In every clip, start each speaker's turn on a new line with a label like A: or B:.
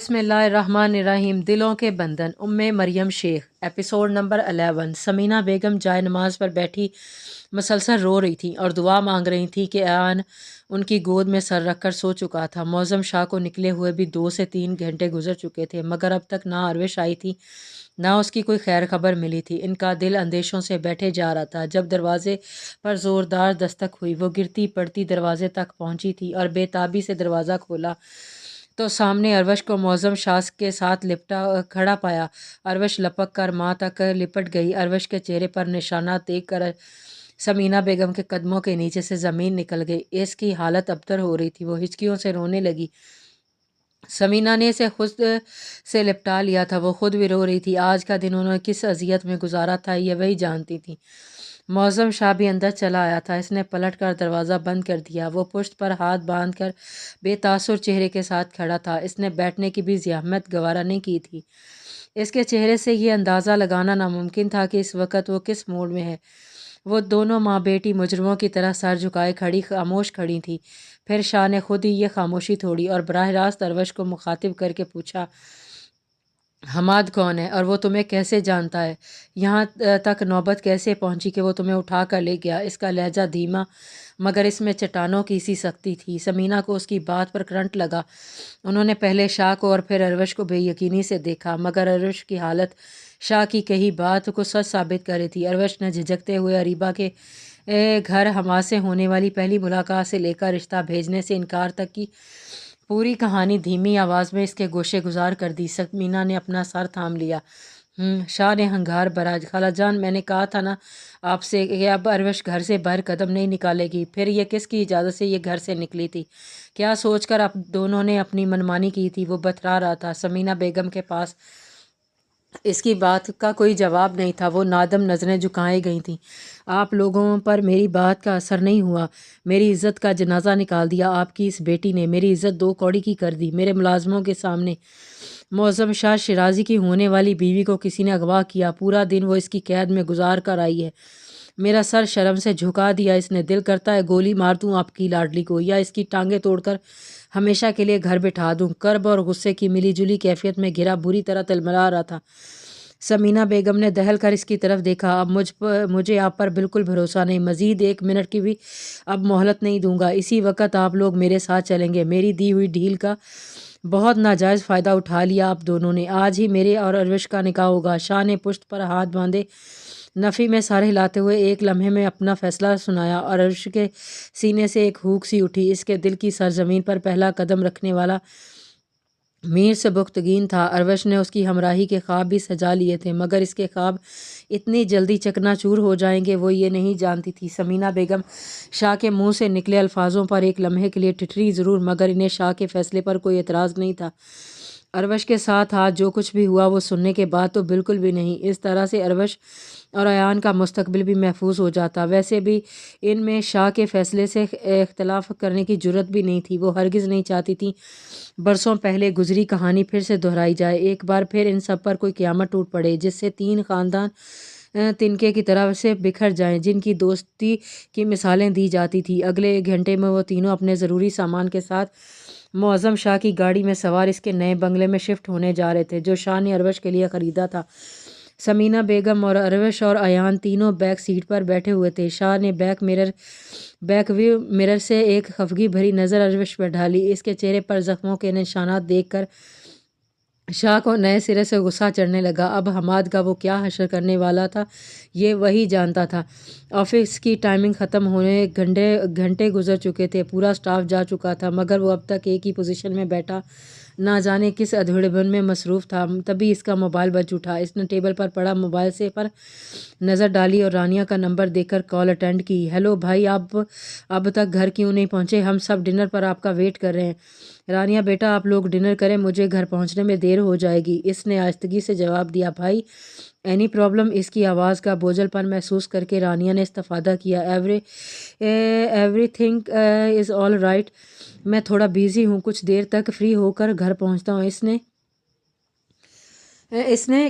A: بسم اللہ الرحمن الرحیم۔ دلوں کے بندھن، مریم شیخ، ایپیسوڈ نمبر 11۔ سمینہ بیگم جائے نماز پر بیٹھی مسلسل رو رہی تھیں اور دعا مانگ رہی تھیں کہ ایان ان کی گود میں سر رکھ کر سو چکا تھا۔ معظم شاہ کو نکلے ہوئے بھی 2 سے 3 گھنٹے گزر چکے تھے، مگر اب تک نہ عروش آئی تھی نہ اس کی کوئی خیر خبر ملی تھی۔ ان کا دل اندیشوں سے بیٹھے جا رہا تھا۔ جب دروازے پر زوردار دستک ہوئی، وہ گرتی پڑتی دروازے تک پہنچی تھی اور بے تابی سے دروازہ کھولا تو سامنے عروش کو معظم شاہ کے ساتھ لپٹا کھڑا پایا۔ عروش لپک کر ماں تک لپٹ گئی۔ عروش کے چہرے پر نشانات دیکھ کر سمینہ بیگم کے قدموں کے نیچے سے زمین نکل گئی۔ اس کی حالت ابتر ہو رہی تھی، وہ ہچکیوں سے رونے لگی۔ سمینہ نے اسے خود سے لپٹا لیا تھا، وہ خود بھی رو رہی تھی۔ آج کا دن انہوں نے کس اذیت میں گزارا تھا یہ وہی جانتی تھی۔ معظم شاہ بھی اندر چلا آیا تھا۔ اس نے پلٹ کر دروازہ بند کر دیا۔ وہ پشت پر ہاتھ باندھ کر بے تاثر چہرے کے ساتھ کھڑا تھا۔ اس نے بیٹھنے کی بھی زحمت گوارا نہیں کی تھی۔ اس کے چہرے سے یہ اندازہ لگانا ناممکن تھا کہ اس وقت وہ کس موڈ میں ہے۔ وہ دونوں ماں بیٹی مجرموں کی طرح سر جھکائے خاموش کھڑی تھیں۔ پھر شاہ نے خود ہی یہ خاموشی توڑی اور براہ راست عروش کو مخاطب کر کے پوچھا، حماد کون ہے اور وہ تمہیں کیسے جانتا ہے؟ یہاں تک نوبت کیسے پہنچی کہ وہ تمہیں اٹھا کر لے گیا؟ اس کا لہجہ دھیما مگر اس میں چٹانوں کی سی سختی تھی۔ سمینہ کو اس کی بات پر کرنٹ لگا۔ انہوں نے پہلے شاہ کو اور پھر عروش کو بے یقینی سے دیکھا، مگر عروش کی حالت شاہ کی کہی بات کو سچ ثابت کر رہی تھی۔ عروش نے جھجکتے ہوئے اریبہ کے گھر حماد سے ہونے والی پہلی ملاقات سے لے کر رشتہ بھیجنے سے انکار تک کی پوری کہانی دھیمی آواز میں اس کے گوشے گزار کر دی۔ سمینہ نے اپنا سر تھام لیا۔ شاہ نے ہنگار بھرا، خالہ جان میں نے کہا تھا نا آپ سے کہ اب عروش گھر سے باہر قدم نہیں نکالے گی۔ پھر یہ کس کی اجازت سے یہ گھر سے نکلی تھی؟ کیا سوچ کر آپ دونوں نے اپنی منمانی کی تھی؟ وہ بترا رہا تھا۔ سمینہ بیگم کے پاس اس کی بات کا کوئی جواب نہیں تھا۔ وہ نادم نظریں جھکائے گئی تھیں۔ آپ لوگوں پر میری بات کا اثر نہیں ہوا؟ میری عزت کا جنازہ نکال دیا آپ کی اس بیٹی نے، میری عزت 2 کوڑی کی کر دی میرے ملازموں کے سامنے۔ معظم شاہ شیرازی کی ہونے والی بیوی کو کسی نے اغوا کیا، پورا دن وہ اس کی قید میں گزار کر آئی ہے۔ میرا سر شرم سے جھکا دیا اس نے۔ دل کرتا ہے گولی مار دوں آپ کی لاڈلی کو، یا اس کی ٹانگیں توڑ کر ہمیشہ کے لیے گھر بٹھا دوں۔ کرب اور غصے کی ملی جلی کیفیت میں گھرا بری طرح تلملا رہا تھا۔ سمینہ بیگم نے دہل کر اس کی طرف دیکھا۔ اب مجھے آپ پر بالکل بھروسہ نہیں، مزید 1 منٹ کی بھی اب مہلت نہیں دوں گا۔ اسی وقت آپ لوگ میرے ساتھ چلیں گے۔ میری دی ہوئی ڈھیل کا بہت ناجائز فائدہ اٹھا لیا آپ دونوں نے۔ آج ہی میرے اور عروش کا نکاح ہوگا۔ شاہ نے پشت پر ہاتھ باندھے نفی میں سر ہلاتے ہوئے ایک لمحے میں اپنا فیصلہ سنایا اور عروش کے سینے سے ایک ہوک سی اٹھی۔ اس کے دل کی سرزمین پر پہلا قدم رکھنے والا میر سبکتگین تھا۔ عروش نے اس کی ہمراہی کے خواب بھی سجا لیے تھے، مگر اس کے خواب اتنی جلدی چکنا چور ہو جائیں گے وہ یہ نہیں جانتی تھی۔ سمینہ بیگم شاہ کے منہ سے نکلے الفاظوں پر ایک لمحے کے لیے ٹھٹری ضرور، مگر انہیں شاہ کے فیصلے پر کوئی اعتراض نہیں تھا۔ عروش کے ساتھ آج جو کچھ بھی ہوا وہ سننے کے بعد تو بالکل بھی نہیں۔ اس طرح سے عروش اور ایان کا مستقبل بھی محفوظ ہو جاتا۔ ویسے بھی ان میں شاہ کے فیصلے سے اختلاف کرنے کی جرات بھی نہیں تھی۔ وہ ہرگز نہیں چاہتی تھیں برسوں پہلے گزری کہانی پھر سے دہرائی جائے۔ ایک بار پھر ان سب پر کوئی قیامت ٹوٹ پڑے جس سے 3 خاندان تنکے کی طرح سے بکھر جائیں جن کی دوستی کی مثالیں دی جاتی تھیں۔ اگلے 1 گھنٹے میں وہ تینوں اپنے ضروری سامان کے ساتھ معظم شاہ کی گاڑی میں سوار اس کے نئے بنگلے میں شفٹ ہونے جا رہے تھے جو شاہ نے عروش کے لیے خریدا تھا۔ سمینہ بیگم اور عروش اور ایان تینوں بیک سیٹ پر بیٹھے ہوئے تھے۔ شاہ نے بیک ویو مرر سے ایک خفگی بھری نظر عروش پر ڈالی۔ اس کے چہرے پر زخموں کے نشانات دیکھ کر شاہ کو نئے سرے سے غصہ چڑھنے لگا۔ اب حماد کا وہ کیا حشر کرنے والا تھا یہ وہی جانتا تھا۔ آفس کی ٹائمنگ ختم ہونے گھنٹے گزر چکے تھے، پورا سٹاف جا چکا تھا، مگر وہ اب تک ایک ہی پوزیشن میں بیٹھا نہ جانے کس ادھیڑبن میں مصروف تھا۔ تبھی اس کا موبائل بج اٹھا۔ اس نے ٹیبل پر پڑا موبائل سے پر نظر ڈالی اور رانیہ کا نمبر دیکھ کر کال اٹینڈ کی۔ ہیلو بھائی، آپ اب تک گھر کیوں نہیں پہنچے؟ ہم سب ڈنر پر آپ کا ویٹ کر رہے ہیں۔ رانیہ بیٹا آپ لوگ ڈنر کریں، مجھے گھر پہنچنے میں دیر ہو جائے گی، اس نے آہستگی سے جواب دیا۔ بھائی اینی پرابلم؟ اس کی آواز کا بوجھل پن محسوس کر کے رانیہ نے استفادہ کیا۔ Every thing is all right, میں تھوڑا بیزی ہوں، کچھ دیر تک فری ہو کر گھر پہنچتا ہوں۔ اس نے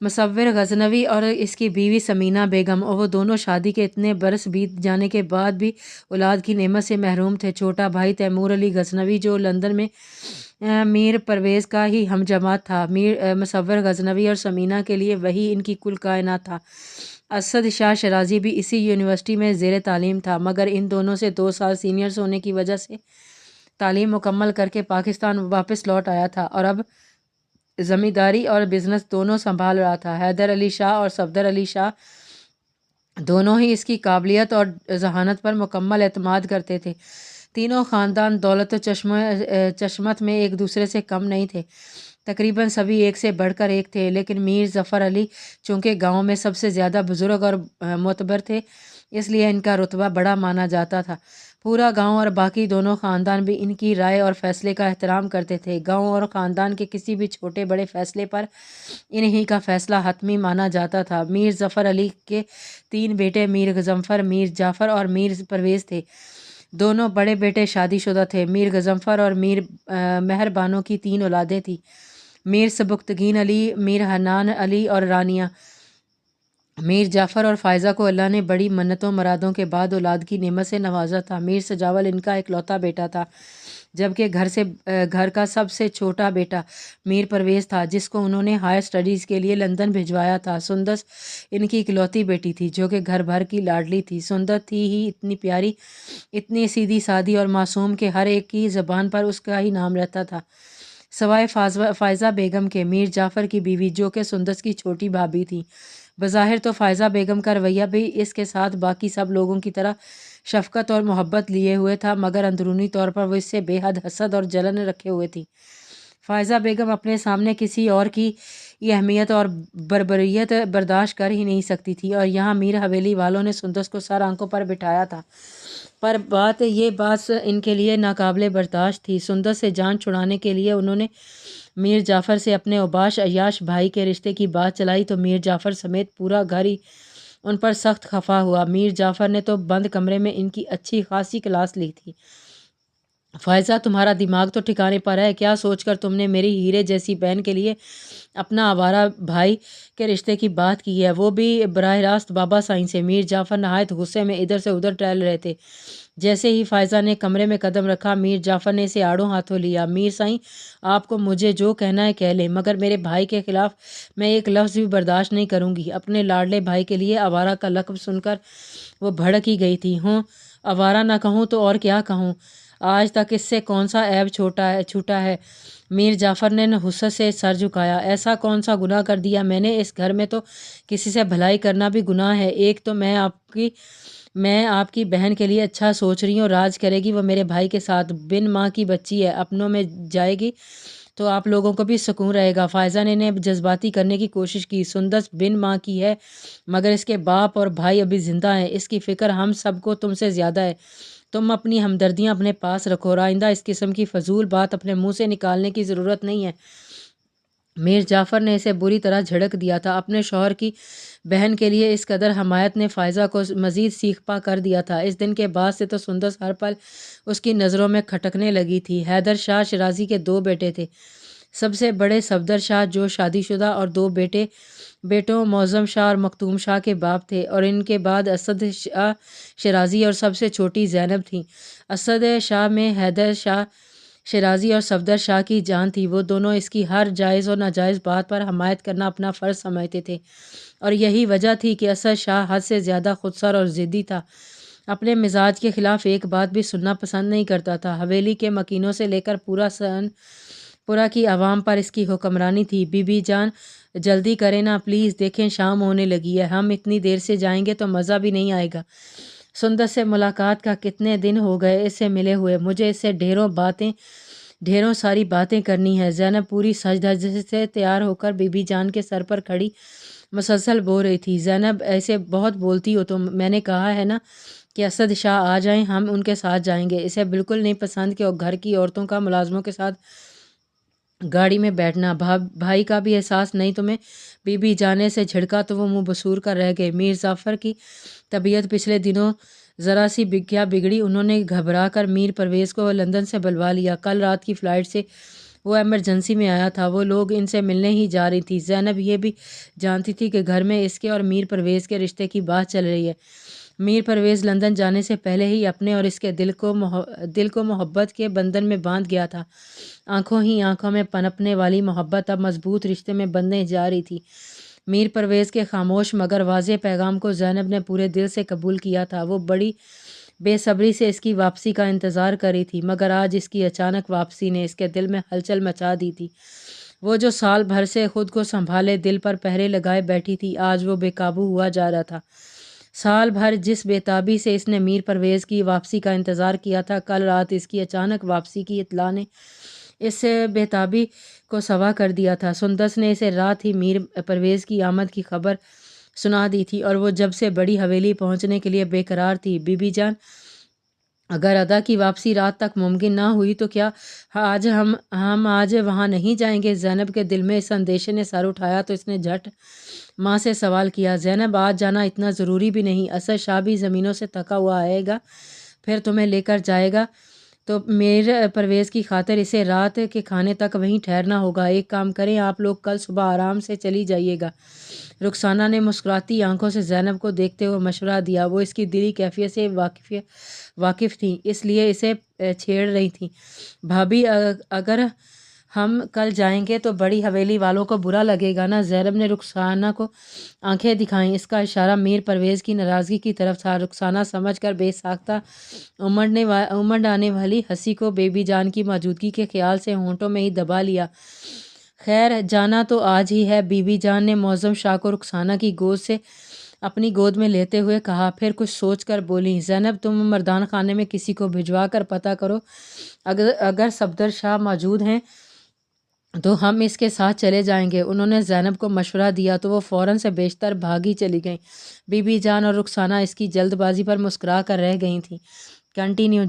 A: مصور غزنوی اور اس کی بیوی سمینہ بیگم، اور وہ دونوں شادی کے اتنے برس بیت جانے کے بعد بھی اولاد کی نعمت سے محروم تھے۔ چھوٹا بھائی تیمور علی غزنوی جو لندن میں میر پرویز کا ہی ہم جماعت تھا، مصور غزنوی اور سمینہ کے لیے وہی ان کی کل کائنات تھا۔ اسد شاہ شیرازی بھی اسی یونیورسٹی میں زیر تعلیم تھا، مگر ان دونوں سے 2 سال سینئرز ہونے کی وجہ سے تعلیم مکمل کر کے پاکستان واپس لوٹ آیا تھا اور اب زمینداری اور بزنس دونوں سنبھال رہا تھا۔ حیدر علی شاہ اور صفدر علی شاہ دونوں ہی اس کی قابلیت اور ذہانت پر مکمل اعتماد کرتے تھے۔ تینوں خاندان دولت و چشمت میں ایک دوسرے سے کم نہیں تھے، تقریباً سبھی ایک سے بڑھ کر ایک تھے، لیکن میر ظفر علی چونکہ گاؤں میں سب سے زیادہ بزرگ اور معتبر تھے، اس لیے ان کا رتبہ بڑا مانا جاتا تھا۔ پورا گاؤں اور باقی دونوں خاندان بھی ان کی رائے اور فیصلے کا احترام کرتے تھے۔ گاؤں اور خاندان کے کسی بھی چھوٹے بڑے فیصلے پر انہی کا فیصلہ حتمی مانا جاتا تھا۔ میر ظفر علی کے 3 بیٹے میر غضنفر، میر جعفر اور میر پرویز تھے۔ دونوں بڑے بیٹے شادی شدہ تھے۔ میر غضنفر اور میر مہر بانو کی 3 اولادیں تھیں، میر سبکتگین علی، میر حنان علی اور رانیہ۔ میر جعفر اور فائزہ کو اللہ نے بڑی منتوں مرادوں کے بعد اولاد کی نعمت سے نوازا تھا۔ میر سجاول ان کا اکلوتا بیٹا تھا، جبکہ گھر کا سب سے چھوٹا بیٹا میر پرویز تھا، جس کو انہوں نے ہائر اسٹڈیز کے لیے لندن بھجوایا تھا۔ سندس ان کی اکلوتی بیٹی تھی، جو کہ گھر بھر کی لاڈلی تھی۔ سندس تھی ہی اتنی پیاری، اتنی سیدھی سادی اور معصوم کہ ہر ایک کی زبان پر اس کا ہی نام رہتا تھا، سوائے فائزہ بیگم کے، میر جعفر کی بیوی، جو کہ سندس کی چھوٹی بھابھی تھی۔ بظاہر تو فائزہ بیگم کا رویہ بھی اس کے ساتھ باقی سب لوگوں کی طرح شفقت اور محبت لیے ہوئے تھا، مگر اندرونی طور پر وہ اس سے بے حد حسد اور جلن رکھے ہوئے تھی۔ فائزہ بیگم اپنے سامنے کسی اور کی اہمیت اور بربریت برداشت کر ہی نہیں سکتی تھی، اور یہاں میر حویلی والوں نے سندس کو سر آنکھوں پر بٹھایا تھا، پر یہ بات ان کے لیے ناقابل برداشت تھی۔ سندس سے جان چھڑانے کے لیے انہوں نے میر جعفر سے اپنے اوباش عیاش بھائی کے رشتے کی بات چلائی تو میر جعفر سمیت پورا گھر ہی ان پر سخت خفا ہوا۔ میر جعفر نے تو بند کمرے میں ان کی اچھی خاصی کلاس لی تھی۔ فائزہ، تمہارا دماغ تو ٹھکانے پر ہے، کیا سوچ کر تم نے میری ہیرے جیسی بہن کے لیے اپنا آوارہ بھائی کے رشتے کی بات کی ہے، وہ بھی براہ راست بابا سائیں سے؟ میر جعفر نہایت غصے میں ادھر سے ادھر ٹہل رہے تھے۔ جیسے ہی فائزہ نے کمرے میں قدم رکھا، میر جعفر نے اسے آڑوں ہاتھوں لیا۔ میر سائیں، آپ کو مجھے جو کہنا ہے کہہ لیں، مگر میرے بھائی کے خلاف میں ایک لفظ بھی برداشت نہیں کروں گی۔ اپنے لاڈلے بھائی کے لیے آوارہ کا لقب سن کر وہ بھڑک ہی گئی تھی۔ ہوں، آوارہ نہ کہوں تو اور کیا کہوں؟ آج تک اس سے کون سا عیب چھوٹا ہے؟ میر جعفر نے غصے سے سر جھکایا۔ ایسا کون سا گناہ کر دیا میں نے؟ اس گھر میں تو کسی سے بھلائی کرنا بھی گناہ ہے۔ ایک تو میں آپ کی بہن کے لیے اچھا سوچ رہی ہوں، راج کرے گی وہ میرے بھائی کے ساتھ، بن ماں کی بچی ہے، اپنوں میں جائے گی تو آپ لوگوں کو بھی سکون رہے گا۔ فائزہ نے انہیں جذباتی کرنے کی کوشش کی۔ سندس بن ماں کی ہے، مگر اس کے باپ اور بھائی ابھی زندہ ہیں، اس کی فکر ہم سب کو تم سے زیادہ ہے۔ تم اپنی ہمدردیاں اپنے پاس رکھو، آئندہ اس قسم کی فضول بات اپنے منہ سے نکالنے کی ضرورت نہیں ہے۔ میر جعفر نے اسے بری طرح جھڑک دیا تھا۔ اپنے شوہر کی بہن کے لیے اس قدر حمایت نے فائزہ کو مزید سیخ پا کر دیا تھا۔ اس دن کے بعد سے تو سندس ہر پل اس کی نظروں میں کھٹکنے لگی تھی۔ حیدر شاہ شیرازی کے 2 بیٹے تھے، سب سے بڑے صفدر شاہ جو شادی شدہ اور 2 بیٹوں معظم شاہ اور مختوم شاہ کے باپ تھے، اور ان کے بعد اسد شاہ شیرازی اور سب سے چھوٹی زینب تھیں۔ اسد شاہ میں حیدر شاہ شیرازی اور صفدر شاہ کی جان تھی، وہ دونوں اس کی ہر جائز اور ناجائز بات پر حمایت کرنا اپنا فرض سمجھتے تھے، اور یہی وجہ تھی کہ اسد شاہ حد سے زیادہ خودسر اور ضدی تھا، اپنے مزاج کے خلاف ایک بات بھی سننا پسند نہیں کرتا تھا۔ حویلی کے مکینوں سے لے کر پورا کی عوام پر اس کی حکمرانی تھی۔ بی بی جان، جلدی کریں نا پلیز، دیکھیں شام ہونے لگی ہے، ہم اتنی دیر سے جائیں گے تو مزہ بھی نہیں آئے گا۔ سندس سے ملاقات کا کتنے دن ہو گئے اس سے ملے ہوئے، مجھے اس سے ڈھیروں ساری باتیں کرنی ہے۔ زینب پوری سج دھج سے تیار ہو کر بی بی جان کے سر پر کھڑی مسلسل بول رہی تھی۔ زینب، ایسے بہت بولتی ہو تم، میں نے کہا ہے نا کہ اسد شاہ آ جائیں، ہم ان کے ساتھ جائیں گے۔ اسے بالکل نہیں پسند کہ گھر کی عورتوں کا ملازموں کے ساتھ گاڑی میں بیٹھنا۔ بھائی کا بھی احساس نہیں تمہیں؟ بی بی جانے سے جھڑکا تو وہ منہ بسور کر رہ گئے۔ میر جعفر کی طبیعت پچھلے دنوں ذرا سی کیا بگڑی، انہوں نے گھبرا کر میر پرویز کو لندن سے بلوا لیا۔ کل رات کی فلائٹ سے وہ ایمرجنسی میں آیا تھا، وہ لوگ ان سے ملنے ہی جا رہی تھی۔ زینب یہ بھی جانتی تھی کہ گھر میں اس کے اور میر پرویز کے رشتے کی بات چل رہی ہے۔ میر پرویز لندن جانے سے پہلے ہی اپنے اور اس کے دل کو محبت کے بندھن میں باندھ گیا تھا۔ آنکھوں ہی آنکھوں میں پنپنے والی محبت اب مضبوط رشتے میں بننے جا رہی تھی۔ میر پرویز کے خاموش مگر واضح پیغام کو زینب نے پورے دل سے قبول کیا تھا۔ وہ بڑی بے صبری سے اس کی واپسی کا انتظار کر رہی تھی، مگر آج اس کی اچانک واپسی نے اس کے دل میں ہلچل مچا دی تھی۔ وہ جو سال بھر سے خود کو سنبھالے دل پر پہرے لگائے بیٹھی تھی، آج وہ بے قابو ہوا جا رہا تھا۔ سال بھر جس بے تابی سے اس نے میر پرویز کی واپسی کا انتظار کیا تھا، کل رات اس کی اچانک واپسی کی اطلاع نے اس بے تابی کو سوا کر دیا تھا۔ سندس نے اسے رات ہی میر پرویز کی آمد کی خبر سنا دی تھی اور وہ جب سے بڑی حویلی پہنچنے کے لیے بے قرار تھی۔ بی بی جان، اگر ادا کی واپسی رات تک ممکن نہ ہوئی تو کیا ہم آج وہاں نہیں جائیں گے؟ زینب کے دل میں اس اندیشے نے سر اٹھایا تو اس نے جھٹ ماں سے سوال کیا، زینب آج جانا اتنا ضروری بھی نہیں، اسد شاہ بھی زمینوں سے تھکا ہوا آئے گا، پھر تمہیں لے کر جائے گا تو میر پرویز کی خاطر اسے رات کے کھانے تک وہیں ٹھہرنا ہوگا۔ ایک کام کریں، آپ لوگ کل صبح آرام سے چلی جائیے گا۔ رخسانہ نے مسکراتی آنکھوں سے زینب کو دیکھتے ہوئے مشورہ دیا۔ وہ اس کی دلی کیفیت سے واقف تھیں، اس لیے اسے چھیڑ رہی تھیں۔ بھابھی، اگر ہم کل جائیں گے تو بڑی حویلی والوں کو برا لگے گا نا؟ زینب نے رخسانہ کو آنکھیں دکھائیں۔ اس کا اشارہ میر پرویز کی ناراضگی کی طرف تھا۔ رخسانہ سمجھ کر بے ساختہ امنڈ آنے والی ہنسی کو بے بی جان کی موجودگی کے خیال سے ہونٹوں میں ہی دبا لیا۔ خیر، جانا تو آج ہی ہے، بی بی جان نے معظم شاہ کو رخسانہ کی گود سے اپنی گود میں لیتے ہوئے کہا، پھر کچھ سوچ کر بولیں، زینب تم مردان خانے میں کسی کو بھجوا کر پتہ کرو، اگر صفدر شاہ موجود ہیں تو ہم اس کے ساتھ چلے جائیں گے۔ انہوں نے زینب کو مشورہ دیا تو وہ فوراً سے بیشتر بھاگی چلی گئیں۔ بی بی جان اور رخسانہ اس کی جلد بازی پر مسکرا کر رہ گئی تھیں۔ کنٹینیو